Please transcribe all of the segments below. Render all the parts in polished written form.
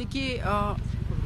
देखिए,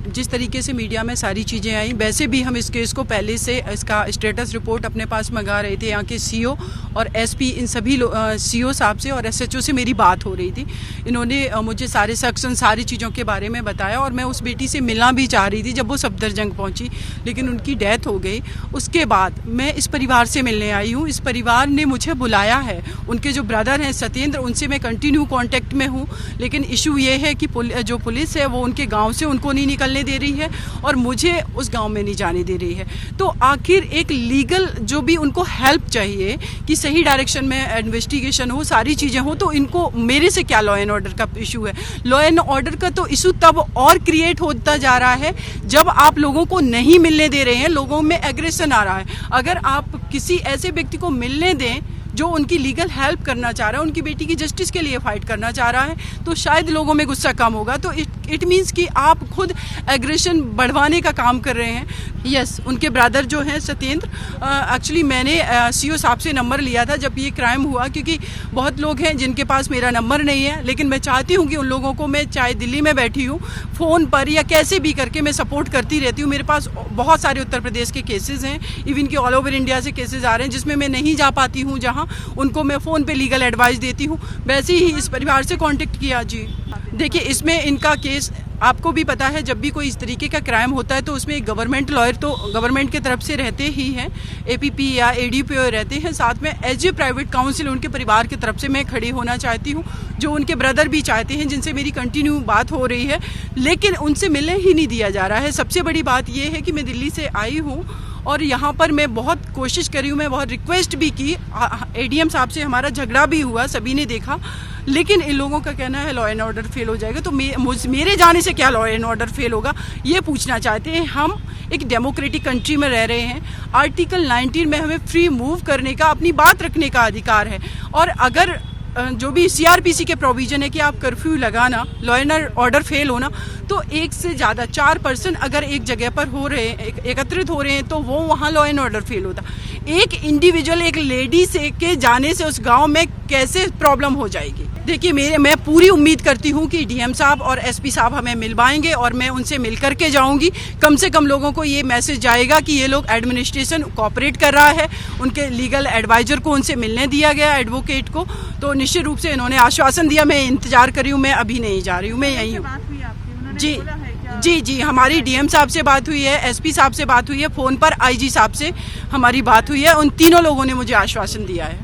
जिस तरीके से मीडिया में सारी चीज़ें आई, वैसे भी हम इस केस को पहले से इसका स्टेटस रिपोर्ट अपने पास मंगा रहे थे। यहाँ के सीओ और एसपी, इन सभी सीओ साहब से और एसएचओ से मेरी बात हो रही थी। इन्होंने मुझे सारे सेक्शन, सारी चीज़ों के बारे में बताया और मैं उस बेटी से मिलना भी चाह रही थी जब वो सफदरजंग पहुँची, लेकिन उनकी डेथ हो गई। उसके बाद मैं इस परिवार से मिलने आई हूँ। इस परिवार ने मुझे बुलाया है। उनके जो ब्रदर हैं सत्येंद्र, उनसे मैं कंटिन्यू कॉन्टैक्ट में हूँ, लेकिन इशू ये है कि जो पुलिस है वो उनके गाँव से उनको नहीं निकलने दे रही है और मुझे उस गांव में नहीं जाने दे रही है। तो आखिर एक लीगल जो भी उनको हेल्प चाहिए कि सही डायरेक्शन में इन्वेस्टिगेशन हो, सारी चीज़ें हो, तो इनको मेरे से क्या लॉ एंड ऑर्डर का इशू है। लॉ एंड ऑर्डर का तो इशू तब और क्रिएट होता जा रहा है जब आप लोगों को नहीं मिलने दे रहे हैं, लोगों में एग्रेशन आ रहा है। अगर आप किसी ऐसे व्यक्ति को मिलने दें जो उनकी लीगल हेल्प करना चाह रहा है, उनकी बेटी की जस्टिस के लिए फाइट करना चाह रहा है, तो शायद लोगों में गुस्सा कम होगा। तो इट मीन्स कि आप खुद एग्रेशन बढ़वाने का काम कर रहे हैं। यस, उनके ब्रदर जो हैं सत्येंद्र, एक्चुअली मैंने सीओ साहब से नंबर लिया था जब ये क्राइम हुआ, क्योंकि बहुत लोग हैं जिनके पास मेरा नंबर नहीं है, लेकिन मैं चाहती हूँ कि उन लोगों को, मैं चाहे दिल्ली में बैठी हूँ, फ़ोन पर या कैसे भी करके मैं सपोर्ट करती रहती हूँ। मेरे पास बहुत सारे उत्तर प्रदेश के केसेस हैं, इवन कि ऑल ओवर इंडिया से केसेस आ रहे हैं जिसमें मैं नहीं जा पाती हूँ, जहाँ उनको मैं फ़ोन पे लीगल एडवाइस देती हूँ। वैसे ही इस परिवार से कांटेक्ट किया। जी देखिए, इसमें इनका केस आपको भी पता है, जब भी कोई इस तरीके का क्राइम होता है तो उसमें एक गवर्नमेंट लॉयर तो गवर्नमेंट की तरफ से रहते ही हैं, एपीपी या एडीपी रहते हैं, साथ में एज ए प्राइवेट काउंसिल उनके परिवार की तरफ से मैं खड़ी होना चाहती हूँ, जो उनके ब्रदर भी चाहते हैं, जिनसे मेरी कंटिन्यू बात हो रही है, लेकिन उनसे मिलने ही नहीं दिया जा रहा है। सबसे बड़ी बात यह है कि मैं दिल्ली से आई हूँ और यहाँ पर मैं बहुत कोशिश करी हूँ, मैं बहुत रिक्वेस्ट भी की, एडीएम साहब से हमारा झगड़ा भी हुआ, सभी ने देखा, लेकिन इन लोगों का कहना है लॉ एंड ऑर्डर फेल हो जाएगा। तो मेरे जाने से क्या लॉ एंड ऑर्डर फेल होगा, ये पूछना चाहते हैं। हम एक डेमोक्रेटिक कंट्री में रह रहे हैं, आर्टिकल 19 में हमें फ्री मूव करने का, अपनी बात रखने का अधिकार है। और अगर जो भी सीआरपीसी के प्रोविजन है कि आप कर्फ्यू लगाना, लॉ एंड ऑर्डर फेल होना, तो एक से ज़्यादा 4 पर्सन अगर एक जगह पर हो रहे हैं, एकत्रित हो रहे हैं, तो वो वहाँ लॉ एंड ऑर्डर फेल होता। एक इंडिविजुअल, एक लेडी से के जाने से उस गांव में कैसे प्रॉब्लम हो जाएगी। देखिए, मैं पूरी उम्मीद करती हूँ कि डीएम साहब और एसपी साहब हमें मिलवाएंगे और मैं उनसे मिल करके जाऊँगी। कम से कम लोगों को ये मैसेज जाएगा कि ये लोग एडमिनिस्ट्रेशन कोऑपरेट कर रहा है, उनके लीगल एडवाइज़र को उनसे मिलने दिया गया, एडवोकेट को, तो निश्चित रूप से इन्होंने आश्वासन दिया। मैं इंतजार कर रही हूँ, मैं अभी नहीं जा रही हूँ, मैं यहीं हूँ। जी, हमारी डीएम साहब से बात हुई है, एसपी साहब से बात हुई है, फ़ोन पर आईजी साहब से हमारी बात हुई है। उन तीनों लोगों ने मुझे आश्वासन दिया है।